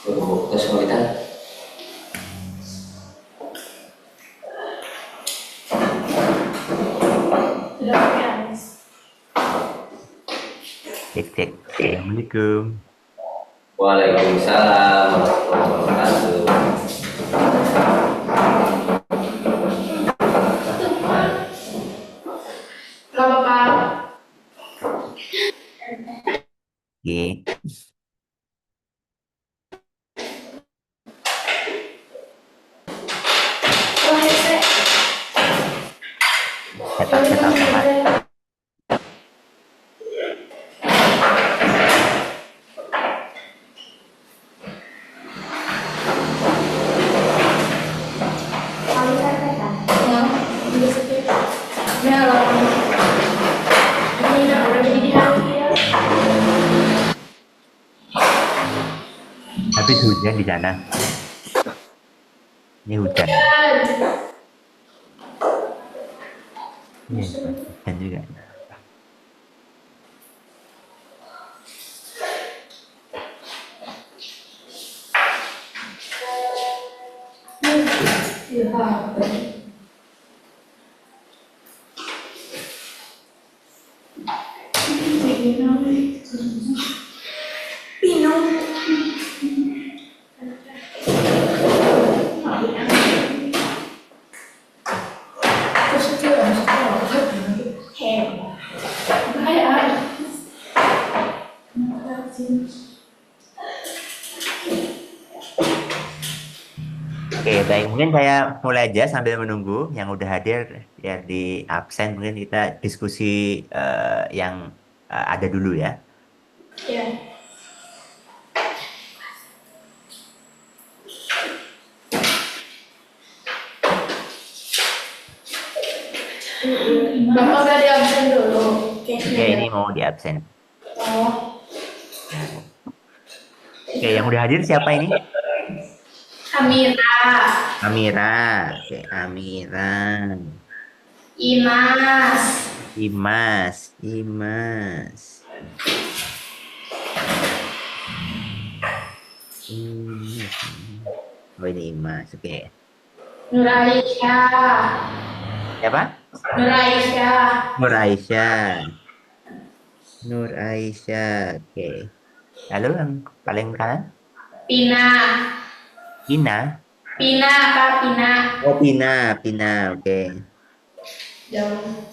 kesulitan. Cek cek. Assalamualaikum. Waalaikumsalam warahmatullahi wabarakatuh. Gak apa-apa. Oke. Setup setup tempat. Habis hujan di sana. Ini hujan. Iya, hujan juga. Oke, baik. Mungkin saya mulai aja sambil menunggu yang udah hadir ya di absen. Mungkin kita diskusi yang ada dulu ya. Bapak gak di absen dulu. Oke, ini mau di absen. Oh, Oke, yang udah hadir siapa ini? Amira, Amira. Oke, Amira. Imas, Imas. Imas. Oh, ini Imas. Oke. Nur Aisyah, Siapa? Nur Aisyah, Nur Aisyah. Nur Aisyah. Oke. Lalu yang paling kanan? Pina, Ina. Pina, Kak Pina. Oh, Pina. Pina. Oke. Jauh.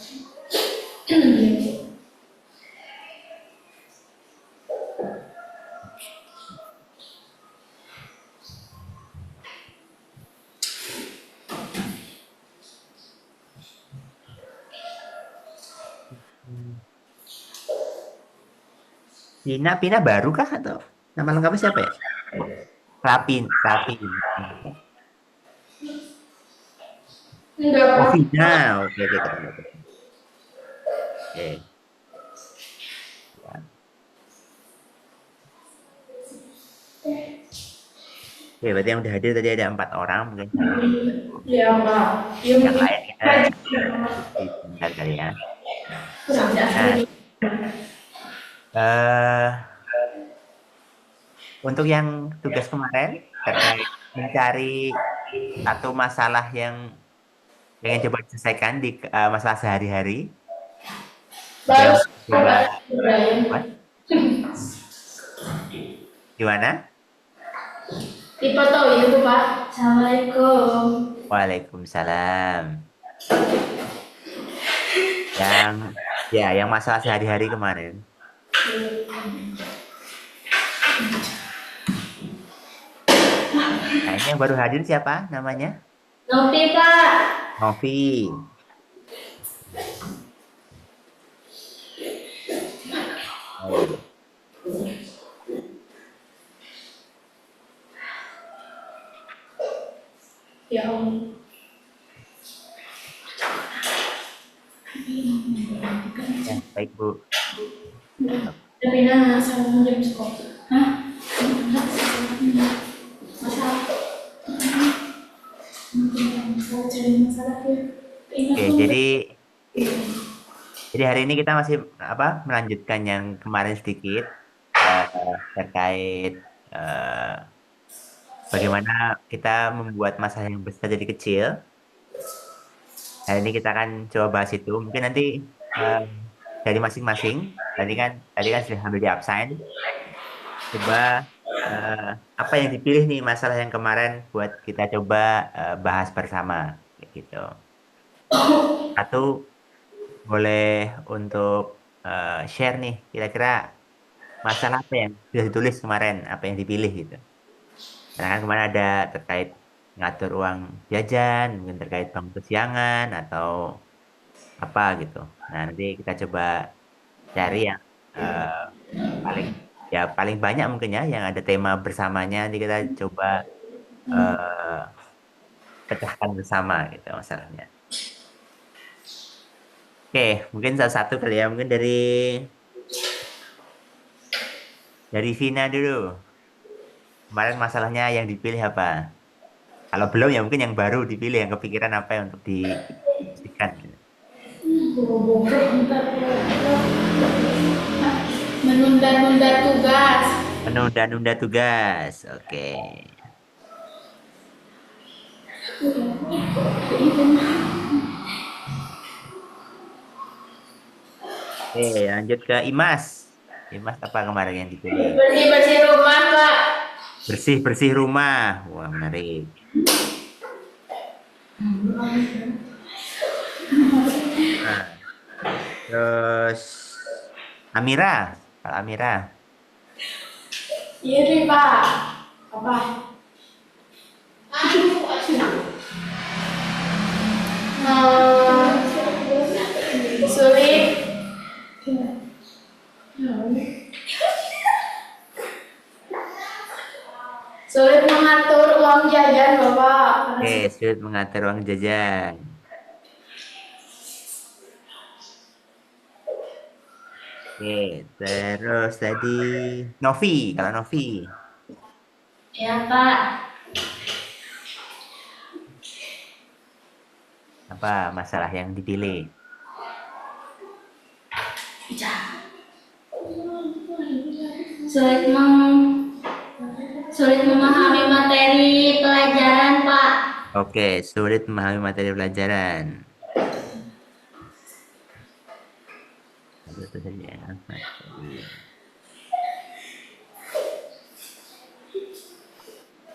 Pina. Pina baru kah atau nama lengkapnya siapa ya? Rapin. Rapin. Enggak, Oh, Pak. Vina. Oke, oke, ketemu. Oke. Oke, berarti yang udah hadir tadi ada 4 orang. Mungkin saya Ya, Pak. Ya, yang mungkin lain kita sebentar kali ya. Nah, sudah. eh untuk yang tugas kemarin terkait mencari satu masalah yang pengen coba diselesaikan di masalah sehari-hari. Ada Baru yang coba Ibrahim. apa? Gimana? Tipe tahu itu, Pak. Assalamualaikum. Waalaikumsalam. Yang ya, yang masalah sehari-hari kemarin. Nah, ini yang baru hadir siapa namanya? Nopi, Pak. Novi. Oh, iya. Ya, Om. Ya, baik Bu. Tapi nah, sama jam sekolah. Hah? Masalah. Mau cari masalah ya. Ingat Oke, dulu. jadi hari ini kita masih apa melanjutkan yang kemarin sedikit terkait eh, bagaimana kita membuat masalah yang besar jadi kecil. Hari ini kita akan coba bahas itu. Mungkin nanti eh, dari masing-masing. Tadi kan sudah ambil di absen. Coba eh, apa yang dipilih nih masalah yang kemarin buat kita coba bahas bersama. Kayak gitu. Satu boleh untuk share nih kira-kira masalah apa yang sudah ditulis kemarin, apa yang dipilih gitu. Karena kan kemarin ada terkait ngatur uang jajan, mungkin terkait bangun kesiangan atau apa gitu. Nah, nanti kita coba cari yang eh, paling paling banyak mungkin ya yang ada tema bersamanya. Nanti kita coba eh, pecahkan bersama gitu masalahnya. Oke, mungkin salah satu kali ya, mungkin dari Vina dulu. Kemarin masalahnya yang dipilih apa? Kalau belum ya mungkin yang baru dipilih, yang kepikiran apa yang untuk didiskusikan gitu. Menunda-nunda tugas. Menunda-nunda tugas. Oke. Oke, lanjut ke Imas. Imas apa kemarin yang dipilih? Bersih-bersih rumah, Pak. Bersih-bersih rumah. Wah, menarik. Nah, terus Amira. Kalau Amira. Iya nih, Pak. Apa? Sulit. Sulit mengatur uang jajan, Bapak. Oke, sulit mengatur uang jajan. Oke, terus tadi Novi. Kalau Novi, Ya, Pak. apa masalah yang dipilih? Sulit meng sulit memahami materi pelajaran, Pak. Oke, sulit memahami materi pelajaran. Itu tadi ya, materi.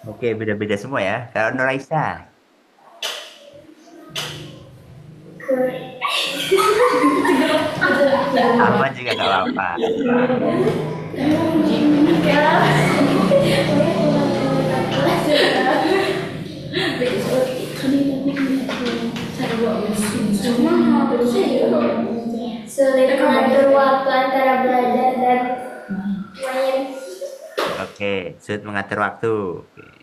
Oke, beda-beda semua ya. Kalau Nuraisa, aman juga nggak apa-apa. Sulit mengatur waktu antara belajar dan main. Oke, sulit mengatur waktu. Oke.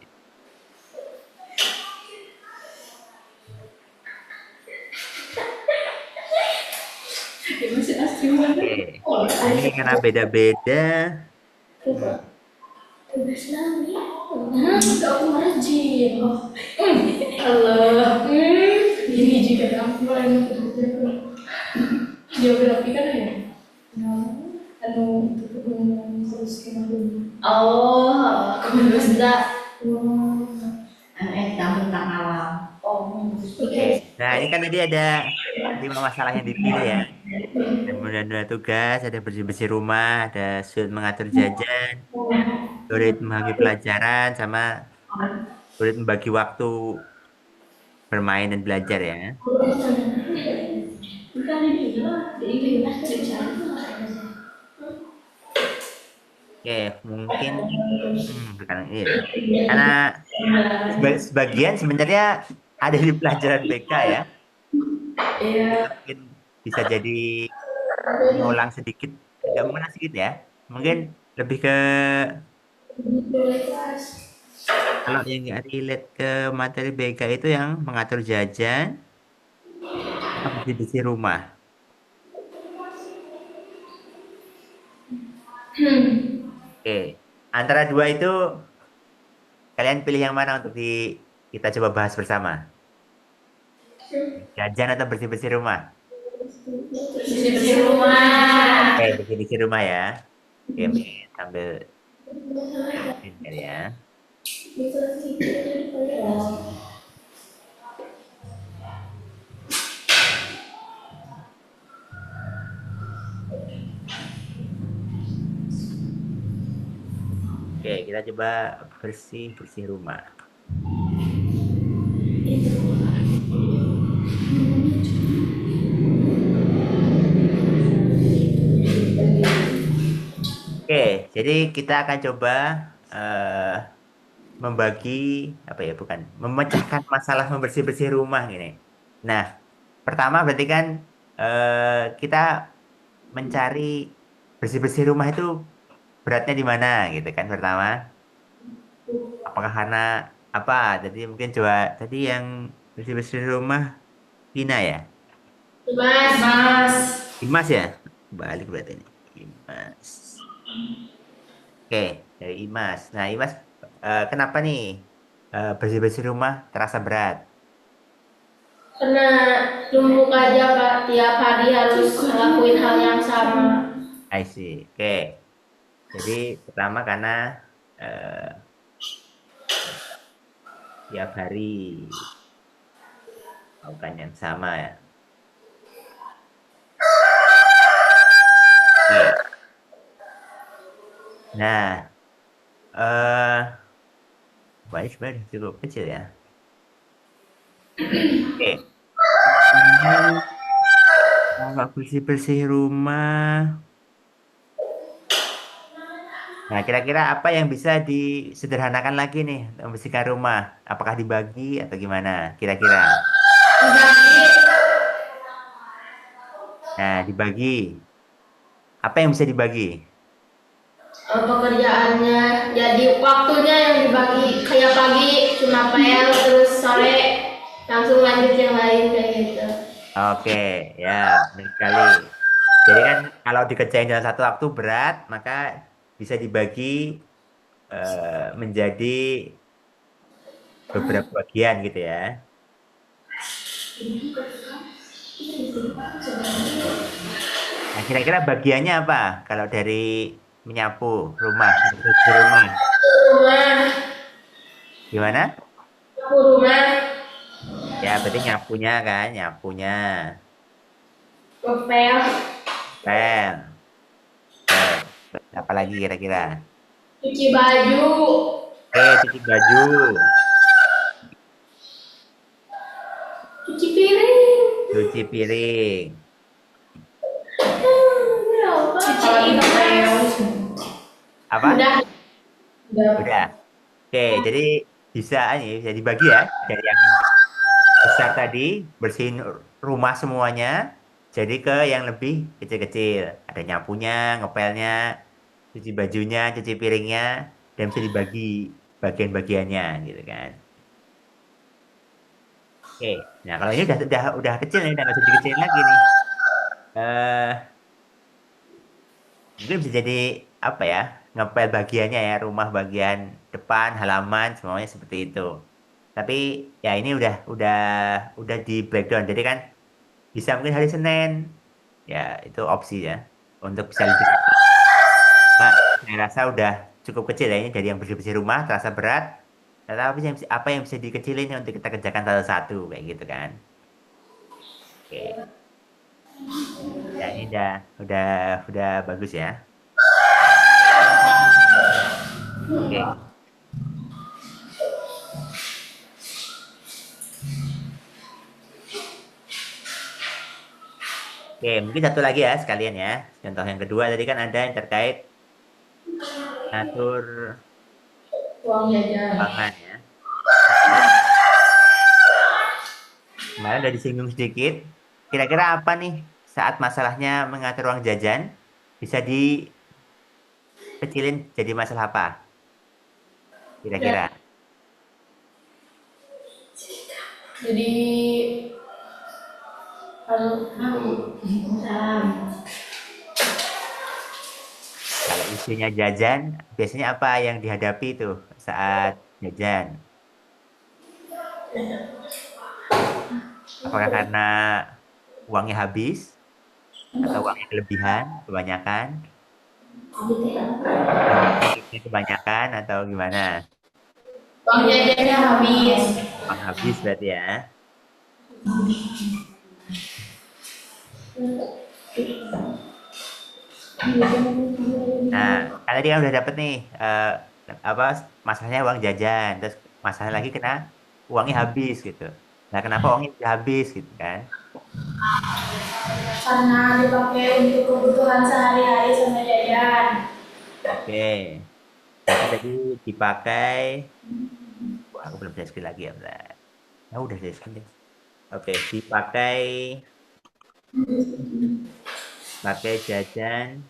Oke, ini karena beda-beda. Tugas lagi. Aku rajin. Allah. Ini juga kamu geografi kan ya? Anu terus dulu. Oh, benda. Tentang alam. Oh, oke. Nah, ini kan tadi ada 5 masalah yang dipilih ya. Ada menunda tugas, ada bersih-bersih rumah, ada sulit mengatur jajan, sulit memahami pelajaran, sama sulit membagi waktu bermain dan belajar ya. Bukan ini, ini Oke, mungkin bukan ini. Karena sebagian sebenarnya ada di pelajaran BK ya. Iya. Mungkin bisa jadi mengulang sedikit, agak mengulang sedikit ya. Mungkin lebih ke kalau yang nggak relate ke materi BK itu yang mengatur jajan, apa bersih-bersih rumah. Oke, antara dua itu kalian pilih yang mana untuk kita coba bahas bersama? Jajan atau bersih-bersih rumah? Bersih rumah. Oke, bersih-bersih rumah ya. Oke, sambil ya. Bisa sedikit aja dibayar. Oke, kita coba bersih-bersih rumah. Oke, jadi kita akan coba eh, membagi apa ya, bukan memecahkan masalah membersih-bersih rumah gini. Nah, pertama berarti kan kita mencari bersih-bersih rumah itu beratnya di mana gitu kan pertama. Apakah karena apa? Jadi mungkin coba tadi yang bersih-bersih rumah Tina ya? Mas. Imas ya? Balik berarti ini. Imas. Oke, dari Imas. Nah, Imas kenapa nih bersih-bersih rumah terasa berat? Karena numpuk aja Kak, tiap hari harus ngelakuin hal yang sama. I see. Oke. Jadi pertama karena eh, tiap hari melakukan yang sama ya. Oke. Nah, wah ini sebenarnya cukup kecil ya. Oke. Ini kalau bersih-bersih rumah. Nah, kira-kira apa yang bisa disederhanakan lagi nih untuk membersihkan rumah? Apakah dibagi atau gimana? Kira-kira. Dibagi Nah, dibagi. Apa yang bisa dibagi? pekerjaannya, jadi waktunya yang dibagi kayak pagi cuma PR, terus sore langsung lanjut yang lain kayak gitu. Oke, ya, benar sekali. Jadi kan kalau dikerjain dalam satu waktu berat, maka bisa dibagi menjadi beberapa bagian gitu ya. Nah, kira-kira bagiannya apa? Kalau dari menyapu rumah, bersih rumah, Rumah, gimana? rumah, Ya, berarti nyapunya kan, nyapunya. ngepel, Pel. Oke. Apa lagi kira-kira? cuci baju, Cuci baju, cuci piring, cuci piring. cuci imas. Apa? Udah. Udah. Oke, jadi bisa ini bisa dibagi ya dari yang besar tadi bersihin rumah semuanya jadi ke yang lebih kecil-kecil. Ada nyapunya, ngepelnya, cuci bajunya, cuci piringnya dan bisa dibagi bagian-bagiannya gitu kan. Oke. Nah, kalau ini udah kecil nih, udah nggak bisa dikecilin lagi nih. Eh, mungkin bisa jadi apa ya? Ngepel bagiannya ya, rumah bagian depan, halaman, semuanya seperti itu. Tapi ya ini udah di breakdown. Jadi kan bisa mungkin hari Senin. Ya, itu opsi ya untuk bisa lebih rapi. Nah, saya rasa udah cukup kecil ya ini dari yang bersih-bersih rumah terasa berat. Tetapi apa yang bisa dikecilin untuk kita kerjakan satu-satu kayak gitu kan. Oke. Ya ini udah bagus ya. Oke. Oke, mungkin satu lagi ya sekalian ya. Contoh yang kedua tadi kan ada yang terkait atur Uang jajan. keuangan ya. Kemarin udah disinggung sedikit. Kira-kira apa nih saat masalahnya mengatur uang jajan bisa dikecilin jadi masalah apa? Ya, Kira-kira. jadi salam. Kalau isunya jajan, biasanya apa yang dihadapi tuh saat jajan? Apakah karena uangnya habis atau uangnya kelebihan, kebanyakan, atau duitnya kebanyakan atau gimana? Uang jajannya habis. Uang habis berarti ya. Nah, kan tadi kan udah dapet nih apa masalahnya uang jajan, terus masalah lagi kena uangnya habis gitu. Nah, kenapa uangnya bisa habis gitu kan? Karena dipakai untuk kebutuhan sehari-hari sama jajan. Oke, berarti tadi dipakai. Wah, aku belum bisa skill lagi ya, bentar. Oh, udah saya skill deh. Oke, dipakai pakai jajan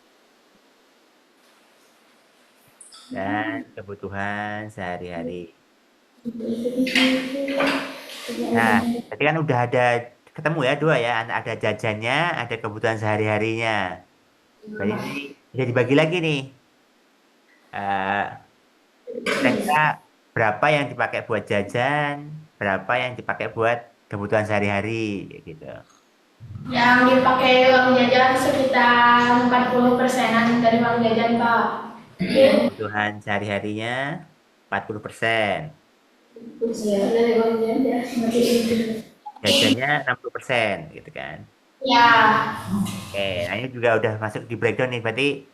dan kebutuhan sehari-hari. Nah, tadi kan udah ada ketemu ya dua ya, ada jajannya, ada kebutuhan sehari-harinya. Berarti ini bisa dibagi lagi nih. Eh, Kira-kira berapa yang dipakai buat jajan, berapa yang dipakai buat kebutuhan sehari-hari, kayak gitu. Yang dipakai uang jajan sekitar 40%-an dari uang jajan, Pak. Kebutuhan sehari-harinya 40%, Iya, dari uang jajan. jajannya 60%, gitu kan. Ya, Oke, nah ini juga udah masuk di breakdown nih, berarti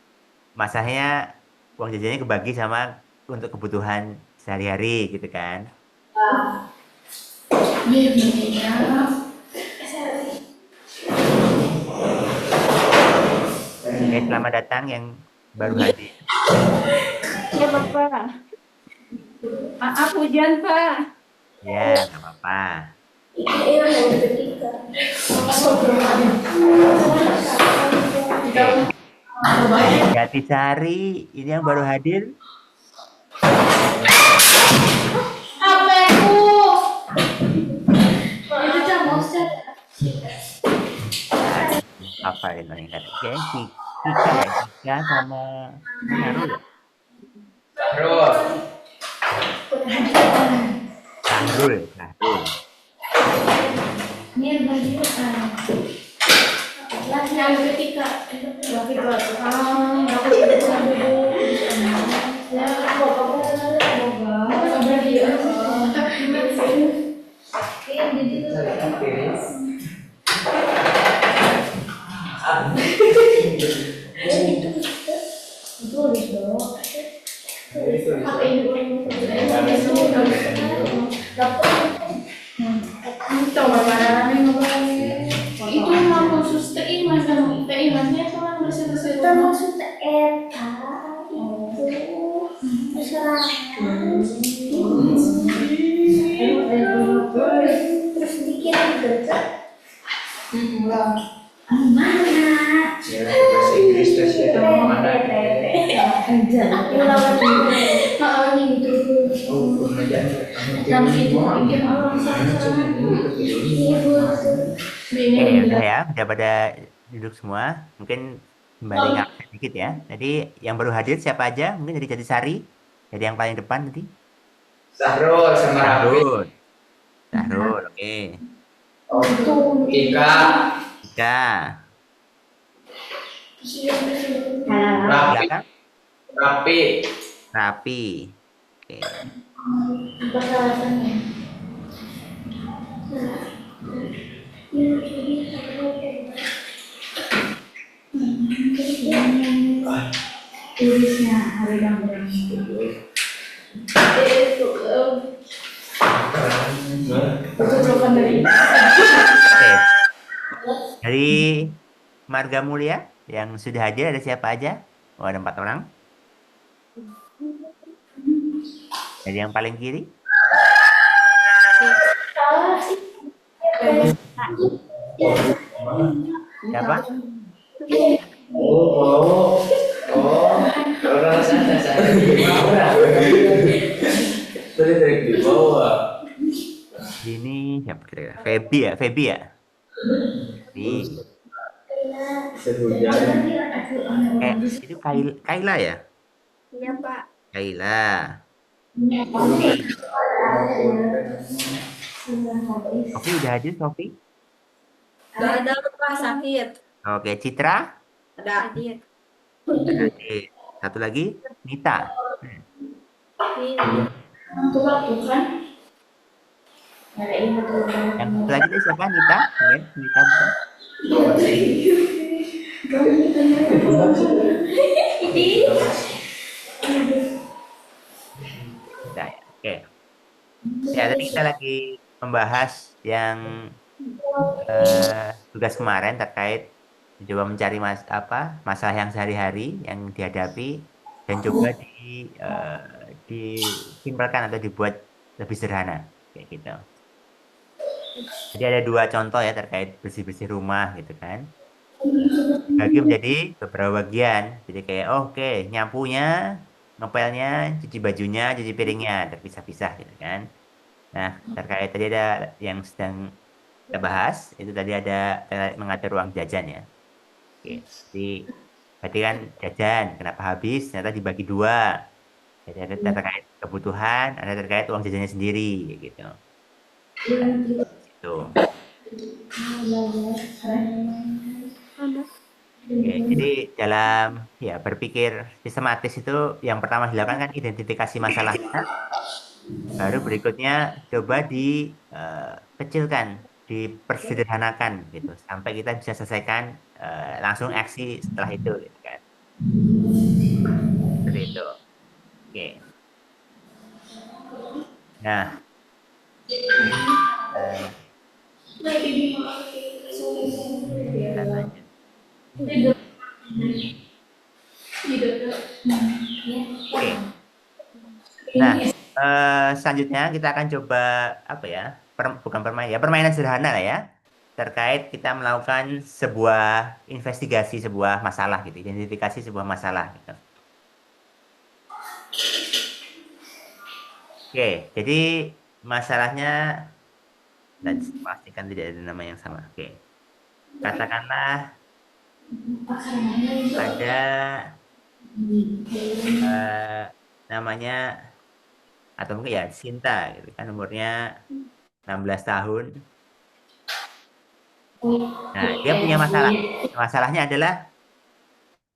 masanya uang jajannya kebagi sama untuk kebutuhan sehari-hari, gitu kan. Oke, selamat datang yang baru hadir. Ya, Bapak. Maaf hujan, Pak. Ya, nggak apa-apa. Oke, ganti cari. Ini yang baru hadir. HP-ku. Itu jam mouse-nya. Apa yang paling kan? Oke, Kika ya, Kika sama Naruh ya. Terus. Sahrul, Sahrul. Ini yang baju yang ketiga aku ya itu mau khusus teiman dan teimannya cuma bersih-bersih termasuk eta itu masyarakat terus dikirim ke mana Bahasa Inggris tes ya. Mana? aku lawan kalau gitu dan itu bikin orang sakit Oke, udah ya, udah pada duduk semua. Mungkin kembali ngakses dikit ya. Jadi yang baru hadir siapa aja? Mungkin dari Jatisari. Jadi yang paling depan tadi. Sahrul sama Rafi. Sahrul. Sahrul, oke. Ika. Ika. Rafi. Belakang. Rafi. Rapi. Oke. tulisnya hari yang Oke. Dari Marga Mulia yang sudah hadir ada siapa aja? Oh, ada 4 orang. Dari yang paling kiri. Siapa? Oh. Orang sana di bawah. Tadi di bawah. Ini siapa kira-kira? Feby ya? Feby ya? Di Sehujan. itu Kaila ya? Iya, Pak. Kaila. Oke, udah hadir Sofi. Udah ada, Pak, sakit. Oke, Citra. Ada. Hadir. Udah hadir. Satu lagi, Nita. Ini. Tuh kan? Ada ini tuh. Yang selanjutnya siapa? Nita? Mungkin Nita bisa. Nita ya. Oke. Ya, tadi kita lagi membahas yang tugas kemarin terkait coba mencari masalah yang sehari-hari yang dihadapi dan coba disimpelkan atau dibuat lebih sederhana kayak gitu. Jadi ada dua contoh ya terkait bersih-bersih rumah gitu kan. Bagi menjadi beberapa bagian. Jadi kayak oke, nyapunya, ngepelnya, cuci bajunya, cuci piringnya terpisah-pisah gitu kan. Nah, terkait tadi ada yang sedang kita bahas, itu tadi ada mengatur ruang jajan ya. Oke, jadi berarti kan jajan, kenapa habis? Ternyata dibagi dua. Jadi ada terkait kebutuhan, ada terkait uang jajannya sendiri, gitu. Itu. Oke, jadi dalam ya berpikir sistematis itu yang pertama dilakukan kan identifikasi masalahnya, baru berikutnya coba dikecilkan, dipersederhanakan gitu, sampai kita bisa selesaikan langsung aksi setelah itu, gitu kan. Seperti itu. Oke. Nah, eh, kita lanjut. Oke. Nah, selanjutnya kita akan coba apa ya? Bukan permainan ya, permainan sederhana lah ya. Terkait kita melakukan sebuah investigasi sebuah masalah gitu, identifikasi sebuah masalah gitu. Oke, jadi masalahnya dan pastikan tidak ada nama yang sama. Oke. Katakanlah ada namanya atau mungkin ya Sinta gitu kan umurnya 16 tahun. Nah, dia punya masalah. Masalahnya adalah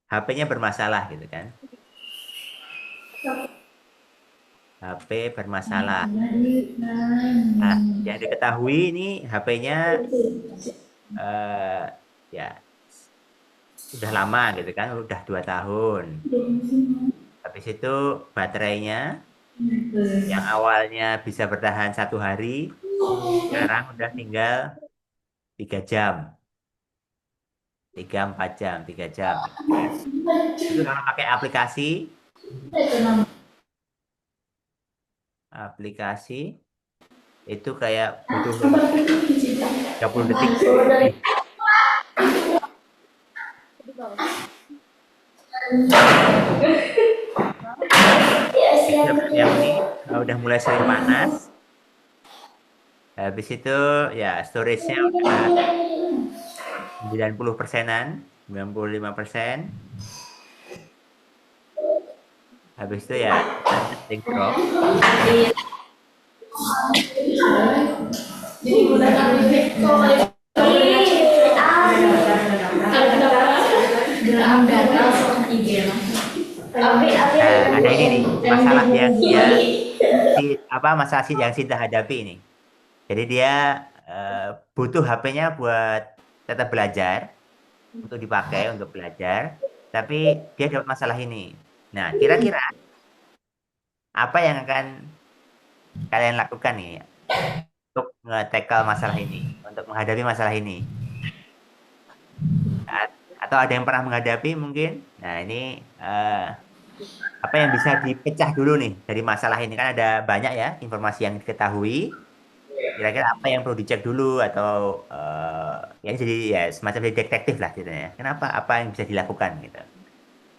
HP-nya bermasalah gitu kan. HP bermasalah. Nah, yang diketahui ini HP-nya ya udah lama gitu kan, udah 2 tahun. Habis itu baterainya yang awalnya bisa bertahan 1 hari, sekarang udah tinggal 3 jam. 3-4 jam, 3 jam. Itu kalau pakai aplikasi itu kayak butuh 30 detik. Yang ini udah mulai sering panas. Habis itu ya storage-nya udah 90%-an, 95%. Habis itu ya setting drop. Ada ini nih masalah yang masalah yang Sinta hadapi ini. Jadi dia butuh HP-nya buat tetap belajar, untuk dipakai untuk belajar, tapi dia dapat masalah ini. Nah, kira-kira apa yang akan kalian lakukan nih untuk nge-tackle masalah ini, untuk menghadapi masalah ini? Atau ada yang pernah menghadapi mungkin? Nah, ini apa yang bisa dipecah dulu nih dari masalah ini? Kan ada banyak ya informasi yang diketahui. Kira-kira apa yang perlu dicek dulu atau ya jadi ya semacam detektif lah gitu ya. Kenapa? Apa yang bisa dilakukan gitu.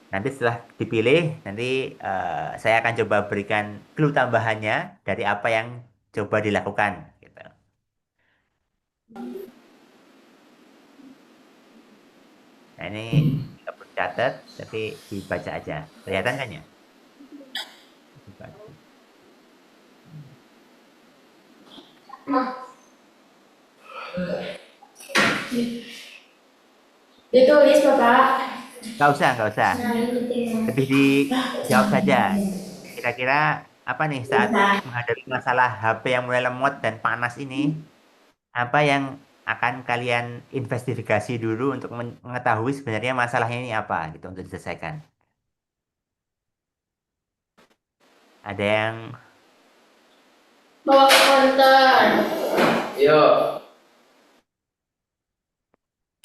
Nanti setelah dipilih, nanti saya akan coba berikan clue tambahannya dari apa yang coba dilakukan gitu. Nah, ini nggak perlu catat, tapi dibaca aja. Kelihatan kan ya? Ditulis Bapak. Nggak usah. Lebih dijawab saja. Kira-kira apa nih saat menghadapi masalah HP yang mulai lemot dan panas ini, apa yang akan kalian investigasi dulu untuk mengetahui sebenarnya masalahnya ini apa gitu untuk diselesaikan. Ada yang Bawa ke counter. Yuk.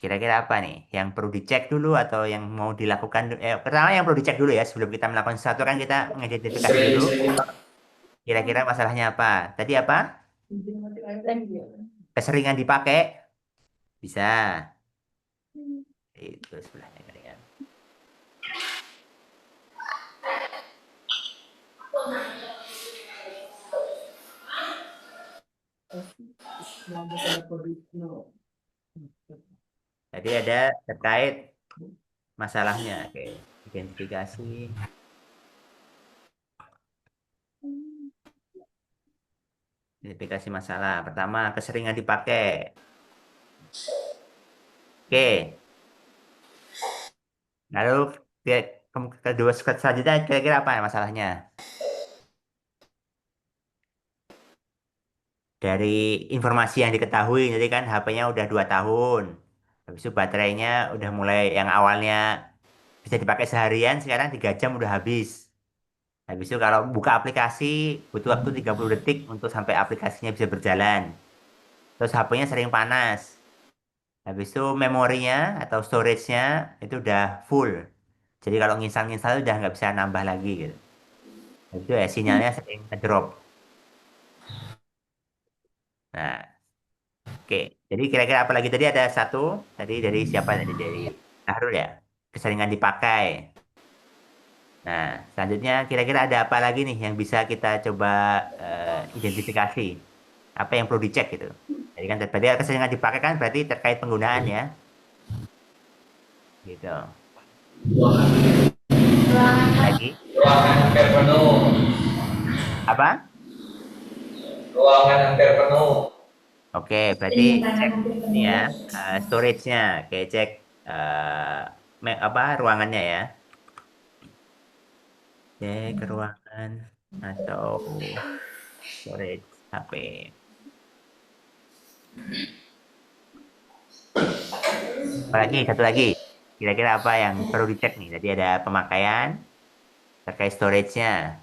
kira-kira apa nih yang perlu dicek dulu atau yang mau dilakukan pertama yang perlu dicek dulu ya sebelum kita melakukan sesuatu kan kita mengidentifikasi dulu Sering-sering kira-kira masalahnya apa. Tadi apa? Keseringan dipakai bisa itu sebelahnya kali ya. Tadi ada terkait masalahnya, oke. Identifikasi. Identifikasi masalah. Pertama, keseringan dipakai. Oke. Lalu kedua selanjutnya kira-kira apa masalahnya? Dari informasi yang diketahui, jadi kan HP-nya udah 2 tahun. Habis itu baterainya udah mulai yang awalnya bisa dipakai seharian, sekarang 3 jam udah habis. Habis itu kalau buka aplikasi, butuh waktu 30 detik untuk sampai aplikasinya bisa berjalan. Terus HP-nya sering panas. Habis itu memorinya atau storage-nya itu udah full. Jadi kalau nginstal-nginstal udah nggak bisa nambah lagi gitu. Habis itu ya sinyalnya sering ngedrop. Nah, oke. Jadi kira-kira apa lagi tadi ada satu. Tadi dari siapa tadi? Dari Nahrul ya. Keseringan dipakai. Nah, selanjutnya kira-kira ada apa lagi nih yang bisa kita coba identifikasi? Apa yang perlu dicek gitu? Jadi kan berarti keseringan dipakai kan berarti terkait penggunaan ya. Gitu. Lagi? ruangan hampir penuh. Apa? Ruangan hampir penuh. Oke, berarti cek ini ya storage-nya. Oke, cek apa ruangannya ya. Cek ruangan atau storage HP. Apalagi satu lagi. Kira-kira apa yang perlu dicek nih? Tadi ada pemakaian terkait storage-nya.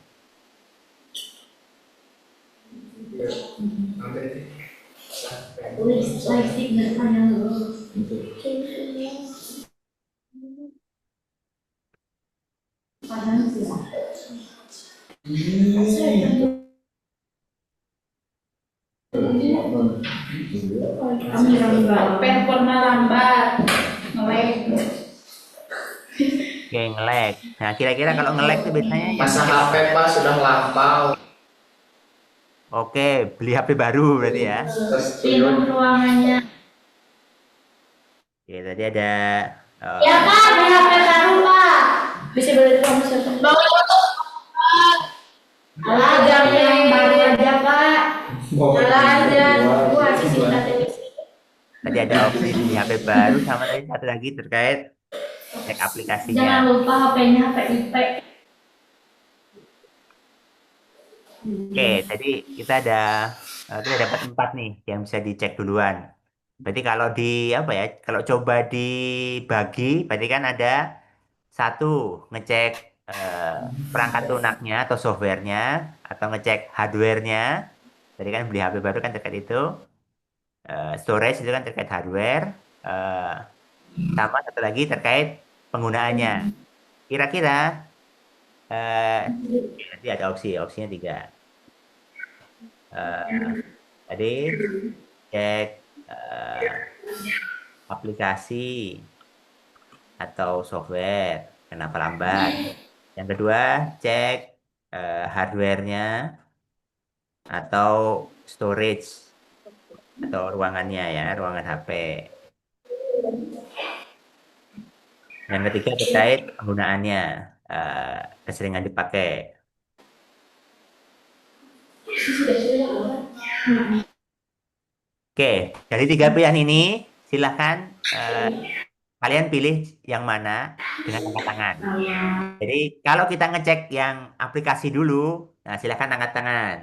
Listrik depannya dulu. Padahal sih. Kami lambat. Pernah lambat. Nge-lag. Oke, nge-lag. Nah, kira-kira kalau nge-lag itu biasanya yang Masa HP Pak sudah lampau. oke, beli HP baru berarti ya. Terus Minum ruangannya. Oke, tadi ada Ya Pak, beli HP baru Pak. Bisa beli kamu satu. Bawa Alah, jangan yang baru aja Pak. Alah aja. Gua sisi tadi ada opsi beli HP baru sama tadi satu lagi terkait cek Jangan aplikasinya. lupa HP-nya HP IP. Oke, tadi kita kita dapat 4 nih yang bisa dicek duluan. Berarti kalau di apa ya? Kalau coba dibagi, berarti kan ada satu ngecek perangkat lunaknya atau softwarenya atau ngecek hardwarenya. Tadi kan beli HP baru kan terkait itu. Storage itu kan terkait hardware. eh, sama satu lagi terkait penggunaannya. Kira-kira nanti ada opsinya 3. Eh, tadi cek eh, aplikasi atau software kenapa lambat. Yang kedua cek hardwarenya atau storage atau ruangannya ya ruangan HP. Yang ketiga terkait penggunaannya keseringan dipakai. Oke, dari 3 pilihan ini silahkan kalian pilih yang mana dengan angkat tangan. Jadi kalau kita ngecek yang aplikasi dulu, Nah, silakan angkat tangan.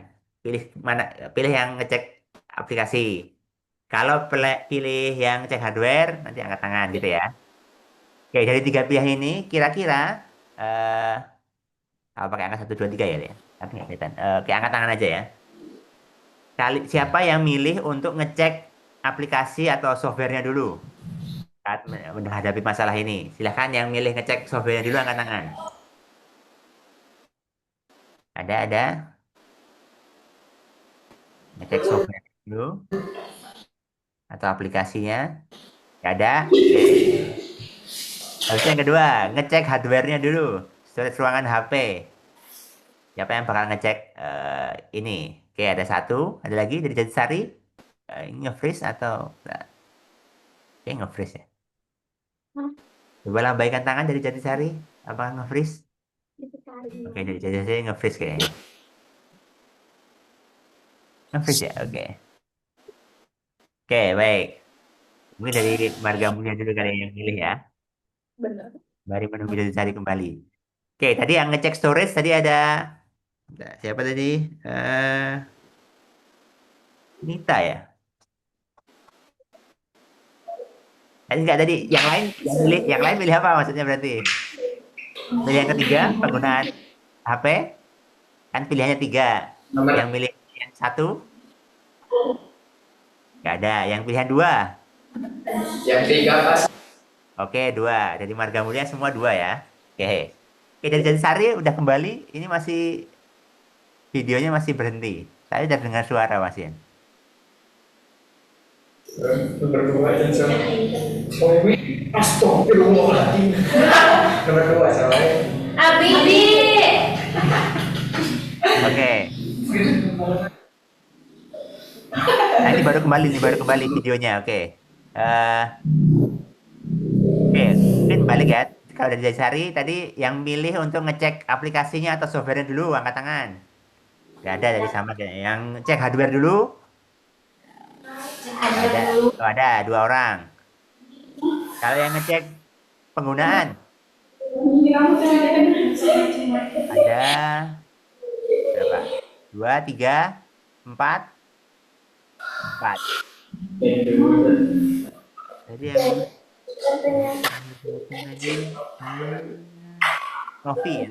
Pilih yang ngecek aplikasi. Kalau pilih yang cek hardware, nanti angkat tangan gitu ya. Oke, dari tiga pilihan ini, kira-kira eh pakai angka 1, 2, 3 ya, Lea? Tapi nggak kelihatan. Oke, angkat tangan aja ya. Siapa yang milih untuk ngecek aplikasi atau softwarenya dulu saat menghadapi masalah ini? Silahkan yang milih ngecek softwarenya dulu angkat tangan. Ada. Ngecek software dulu atau aplikasinya. Nggak ada. Oke. Habis itu yang kedua, ngecek hardware-nya dulu. Storage ruangan HP. Siapa yang bakal ngecek ini? Oke, ada satu. Ada lagi dari Jatisari. Ini nge-freeze atau nah, oke, nge-freeze ya. Coba lambaikan tangan dari Jatisari. Apa nge-freeze? Oke, dari Jatisari nge-freeze kayaknya. Nge-freeze ya, oke. Oke, baik. Mungkin dari Marga Mulia dulu kali yang milih ya. Benar. Mari menunggu Jatisari kembali. Oke, tadi yang ngecek storage tadi ada siapa tadi? Nita ya. Enggak tadi yang lain milih apa maksudnya berarti? Milih yang ketiga penggunaan HP kan pilihannya 3. Nomor Yang milih yang 1 nggak ada. Yang pilihan 2. yang 3 pas. Oke 2. Dari Marga Mulia semua 2 ya. Oke. Oke dari Jatisari udah kembali. Ini masih videonya masih berhenti. Saya udah dengar suara Mas Ian. Nomor 2 dan sama. Oh ini astagfirullahaladzim. Nomor 2 salah. Abibi. Oke. Nah, ini baru kembali videonya. Oke. Oke, mungkin balik ya. Kalau dari Jatisari tadi yang milih untuk ngecek aplikasinya atau softwarenya dulu angkat tangan. Gak ada dari sama kayaknya. Yang cek hardware dulu. Ada. Oh, ada 2 orang. Kalau yang ngecek penggunaan ada berapa? 2, 3, 4. Jadi yang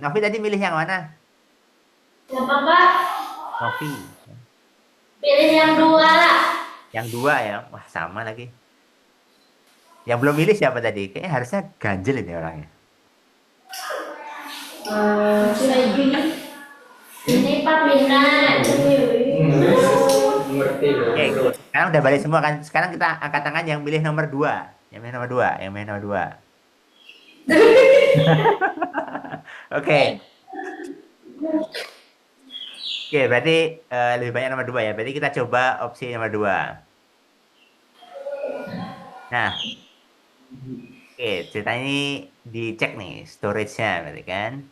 Novi tadi milih yang mana? Siapa Pak? Novi. Pilih yang 2 lah. Yang 2 ya. Wah, sama lagi. Yang belum milih siapa tadi? Kayaknya harusnya ganjil ini orangnya. Ini Pak Minat. Ngerti loh. Oke, sekarang udah balik semua kan. Sekarang kita angkat tangan yang milih nomor 2. Yang milih nomor 2. Oke. Oke, berarti lebih banyak nomor 2 ya. Berarti kita coba opsi nomor 2. Nah. Oke, cerita ini dicek nih storage-nya berarti kan.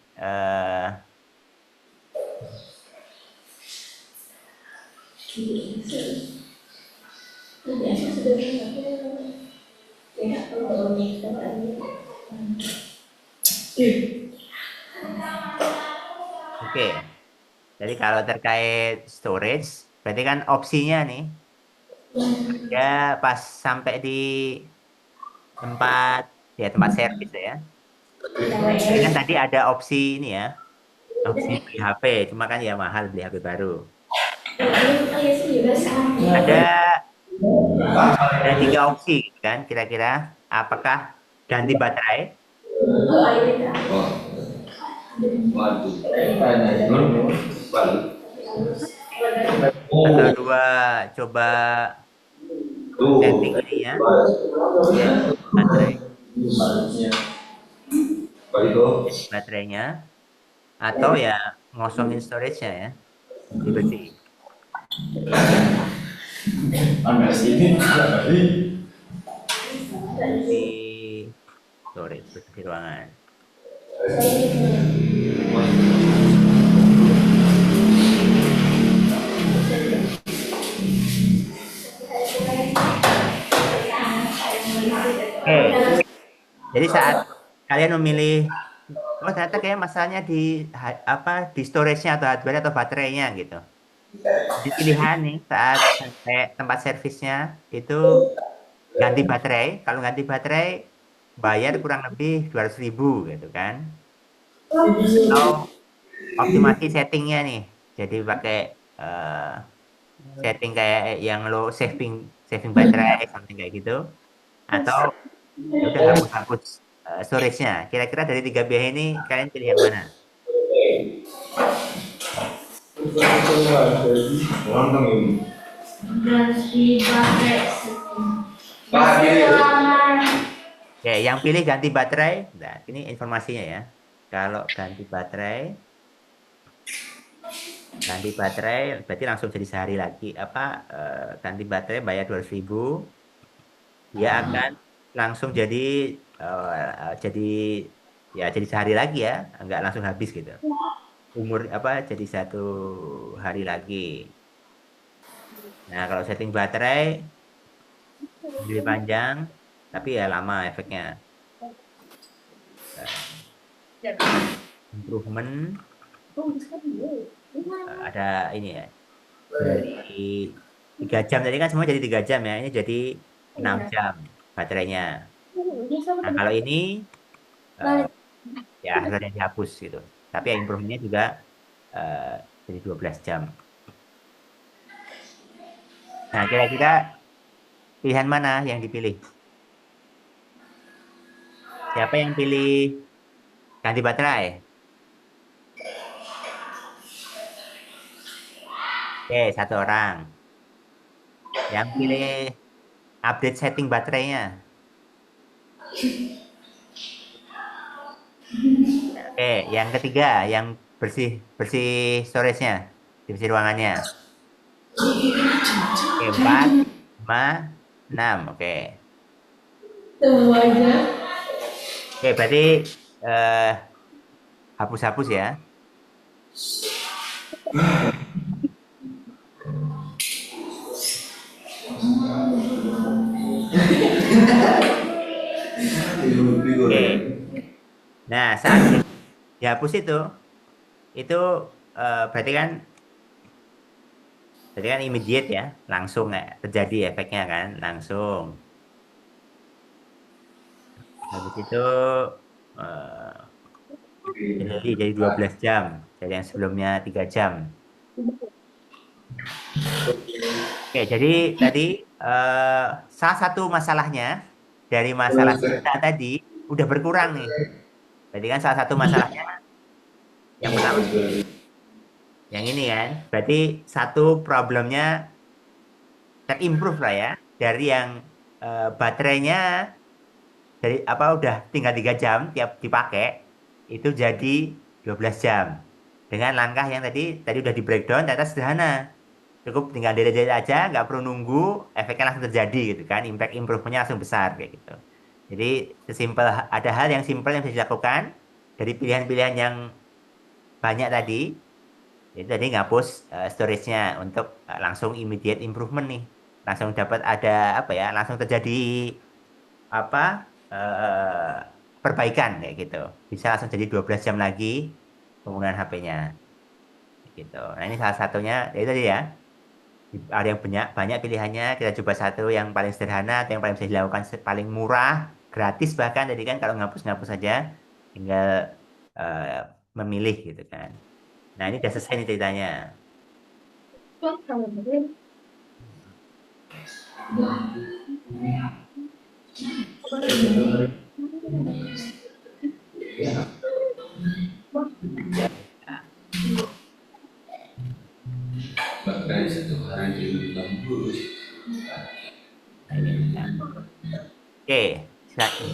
Oke. Jadi kalau terkait storage, berarti kan opsinya nih ya pas sampai di tempat servis ya. Jadi kan tadi ada opsi ini ya, opsi beli HP, cuma kan ya mahal beli HP baru. Ada 3 opsi kan, kira-kira apakah ganti baterai, atau 2 coba setting ini ya, baterainya, atau ya ngosongin storage-nya ya, dibersihin. Di storage, bersih ruangan. Oke. Jadi saat kalian memilih Oh ternyata kayak masalahnya di di storage-nya atau hardware atau baterainya gitu. Jadi pilihan nih saat sampai tempat servisnya itu ganti baterai. Kalau ganti baterai bayar kurang lebih 200.000 gitu kan. Atau optimasi settingnya nih. Jadi pakai eh, setting kayak yang lo saving saving baterai something kayak gitu. Atau ya udah hapus-hapus storage-nya. Kira-kira dari tiga pilihan ini kalian pilih yang mana? Lontong ini. Ganti baterai. Pagi. Oke, yang pilih ganti baterai. Nah, ini informasinya ya. Kalau ganti baterai berarti langsung jadi sehari lagi. Ganti baterai bayar 200.000, dia akan langsung jadi ya jadi sehari lagi ya, nggak langsung habis gitu. Jadi 1 hari lagi. Nah, kalau setting baterai lebih panjang, tapi ya lama efeknya. Improvement ada ini ya dari 3 jam tadi kan semua jadi 3 jam ya, ini jadi 6 jam baterainya. Nah, kalau ini eh, ya harusnya dihapus gitu. Tapi ya improvementnya juga eh, jadi 12 jam. Nah, kira-kira pilihan mana yang dipilih? Siapa yang pilih ganti baterai? Oke, 1 orang. Yang pilih update setting baterainya. Oke, yang ketiga, yang bersih bersih storage-nya, bersih ruangannya. Oke, 4, 5, 6. Oke. Semuanya. Oke, berarti eh, hapus-hapus ya. Oke. Nah, saat dihapus itu berarti kan immediate ya, langsung ya, terjadi efeknya kan, langsung. Habis itu eh, jadi 12 jam, dari yang sebelumnya 3 jam. Oke, jadi tadi salah satu masalahnya dari masalah sisa tadi udah berkurang nih. Berarti kan salah satu masalahnya yang pertama yang ini kan. Berarti satu problemnya terimprove lah ya. Dari yang baterainya dari udah tinggal 3 jam tiap dipakai itu jadi 12 jam. Dengan langkah yang tadi udah di breakdown ternyata sederhana. Cukup tinggal delete aja, nggak perlu nunggu, efeknya langsung terjadi gitu kan. Impact improve-nya langsung besar kayak gitu. Jadi sesimpel ada hal yang simpel yang bisa dilakukan dari pilihan-pilihan yang banyak tadi. Itu tadi ngapus storage-nya untuk langsung immediate improvement nih. Langsung dapat ada langsung terjadi apa perbaikan kayak gitu. Bisa langsung jadi 12 jam lagi penggunaan HP-nya gitu. Nah, ini salah satunya itu tadi ya. Ada yang banyak pilihannya, kita coba satu yang paling sederhana atau yang paling bisa dilakukan paling murah, gratis bahkan tadi kan kalau ngapus-ngapus saja tinggal eh, memilih gitu kan. Nah, ini udah selesai nih ceritanya. Bahkan 1 hari di kampus. Oke, silakan.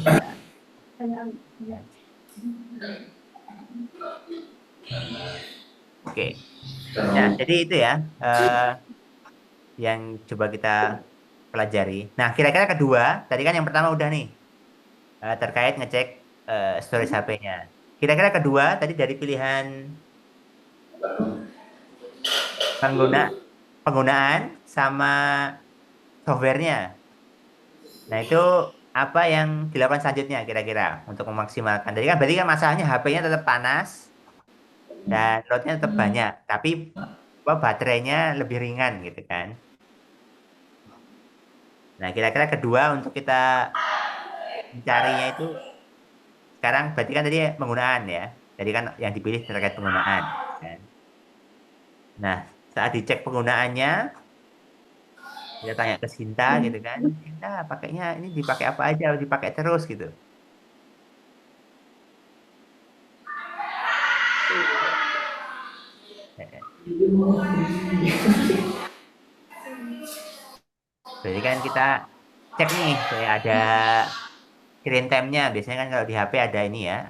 Oke. Nah, jadi itu ya yang coba kita pelajari. Nah, kira-kira kedua, tadi kan yang pertama udah nih terkait ngecek storage HP-nya. Kira-kira kedua tadi dari pilihan penggunaan sama softwarenya. Nah, itu apa yang dilakukan selanjutnya kira-kira untuk memaksimalkan? Jadi kan berarti kan masalahnya HP-nya tetap panas dan loadnya tetap banyak, tapi apa, baterainya lebih ringan gitu kan. Nah, kira-kira kedua untuk kita mencarinya itu sekarang berarti kan tadi penggunaan ya. Jadi kan yang dipilih terkait penggunaan kan. Nah, saat dicek penggunaannya, kita tanya ke Sinta gitu kan. Sinta pakainya ini dipakai apa aja, dipakai terus gitu. Berarti kan kita cek nih, kayak ada screen time-nya. Biasanya kan kalau di HP ada ini ya,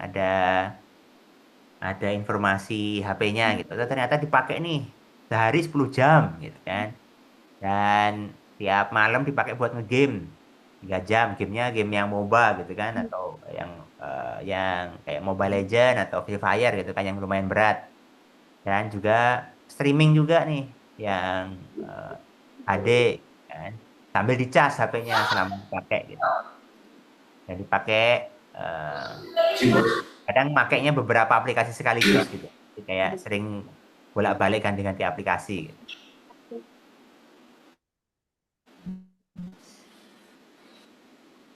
ada informasi HP-nya gitu. Ternyata dipakai nih sehari 10 jam gitu kan. Dan tiap malam dipakai buat ngegame 3 jam. Gamenya game yang MOBA gitu kan. Atau yang kayak Mobile Legend atau Free Fire gitu kan yang lumayan berat. Dan juga streaming juga nih yang HD kan. Sambil dicas HP-nya selama dipakai gitu. Dan dipakai eh, kadang makainya beberapa aplikasi sekaligus gitu. Jadi kayak sering bolak-balik ganti-ganti aplikasi gitu.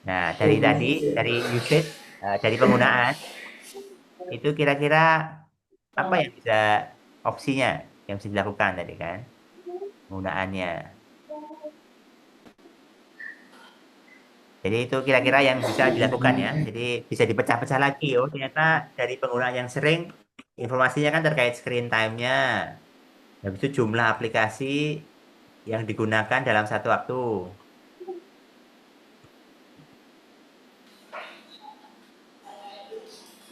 Nah, dari tadi, dari usage, dari penggunaan, itu kira-kira apa yang bisa opsinya yang bisa dilakukan tadi kan? Penggunaannya. Jadi itu kira-kira yang bisa dilakukan ya. Jadi bisa dipecah-pecah lagi. Oh, ternyata dari penggunaan yang sering, informasinya kan terkait screen time-nya. Habis itu jumlah aplikasi yang digunakan dalam satu waktu.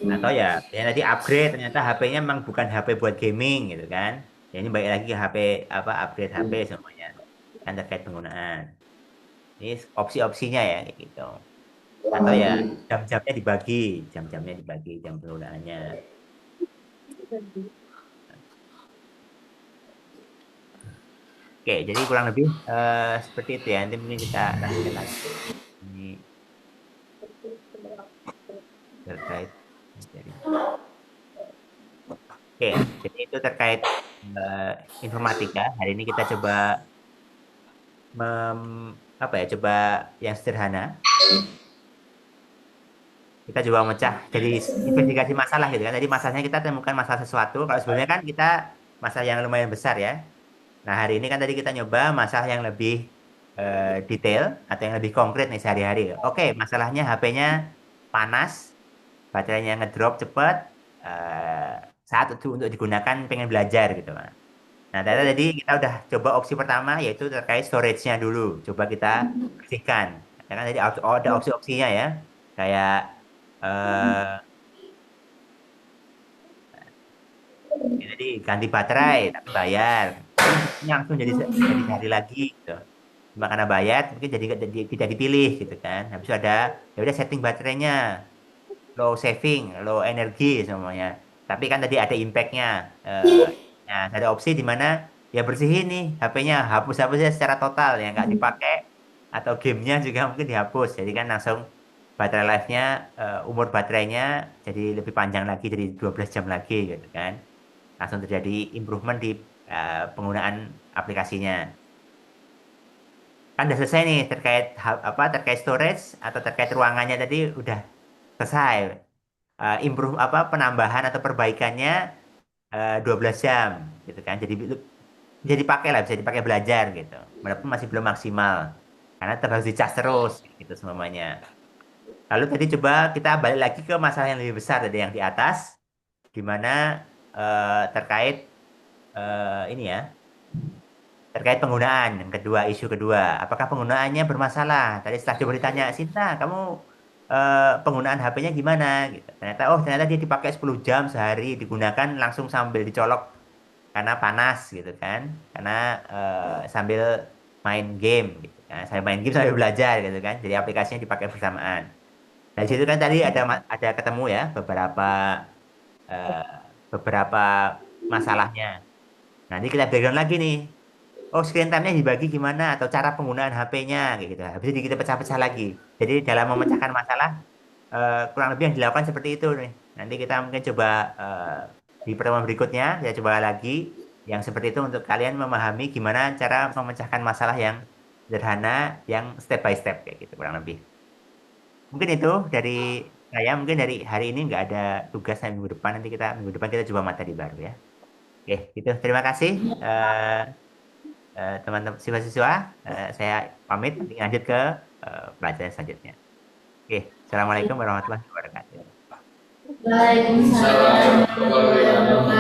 Atau ya, yang tadi upgrade ternyata HP-nya memang bukan HP buat gaming gitu kan. Ya ini balik lagi ke HP apa upgrade HP semuanya. Kan terkait penggunaan. Ini opsi-opsinya ya kayak gitu. Atau ya jam-jamnya dibagi, jam-jamnya dibagi, jam penggunaannya. Oke, jadi kurang lebih seperti itu ya. Nanti mungkin kita lanjutkan lagi. Ini terkait dari. Oke, jadi itu terkait informatika. Hari ini kita coba apa ya? Coba yang sederhana. Kita coba memecah jadi investigasi masalah gitu kan. Tadi masalahnya kita temukan masalah sesuatu. Kalau sebelumnya kan kita masalah yang lumayan besar ya. Nah, hari ini kan tadi kita nyoba masalah yang lebih detail atau yang lebih konkret nih sehari-hari. Oke, masalahnya HP-nya panas, baterainya ngedrop cepat, saat itu untuk digunakan pengen belajar gitu kan. Nah, ternyata tadi kita udah coba opsi pertama yaitu terkait storage-nya dulu. Coba kita bersihkan. Ya kan tadi ada opsi-opsinya ya. Kayak eh jadi ganti baterai tapi bayar. Ini langsung jadi sehari lagi gitu. Cuma karena bayar mungkin jadi tidak dipilih gitu kan. Habis itu ada ya udah setting baterainya low saving, low energi semuanya. Tapi kan tadi ada impact-nya. Nah, ada opsi di mana ya bersihin nih HP-nya, hapus-hapusnya secara total ya nggak dipakai atau gamenya juga mungkin dihapus. Jadi kan langsung baterai life-nya, umur baterainya jadi lebih panjang lagi jadi 12 jam lagi gitu kan. Langsung terjadi improvement di penggunaan aplikasinya. Kan udah selesai nih terkait apa terkait storage atau terkait ruangannya tadi udah selesai. Improve apa penambahan atau perbaikannya 12 jam gitu kan. Jadi pakai lah bisa dipakai belajar gitu. Walaupun masih belum maksimal karena terus dicas terus gitu semuanya. Lalu tadi coba kita balik lagi ke masalah yang lebih besar tadi yang di atas di mana terkait ini ya terkait penggunaan yang kedua isu kedua apakah penggunaannya bermasalah tadi setelah coba ditanya Sinta kamu penggunaan HP-nya gimana gitu ternyata dia dipakai 10 jam sehari digunakan langsung sambil dicolok karena panas gitu kan karena sambil main game gitu kan saya main game sambil belajar gitu kan jadi aplikasinya dipakai bersamaan dari situ kan tadi ada ketemu ya eh, beberapa masalahnya nanti kita background lagi nih oh screen time-nya dibagi gimana atau cara penggunaan HP-nya kayak gitu. Habis itu kita pecah-pecah lagi. Jadi dalam memecahkan masalah kurang lebih yang dilakukan seperti itu nih. Nanti kita mungkin coba di pertemuan berikutnya ya coba lagi yang seperti itu untuk kalian memahami gimana cara memecahkan masalah yang sederhana yang step by step kayak gitu kurang lebih. Mungkin itu dari saya, mungkin dari hari ini nggak ada tugas minggu depan, nanti kita minggu depan kita coba materi baru ya. Oke, gitu. Terima kasih teman-teman siswa-siswa. Saya pamit nanti lanjut ke pelajaran selanjutnya. Oke, Assalamualaikum warahmatullahi wabarakatuh. Waalaikumsalam warahmatullahi wabarakatuh.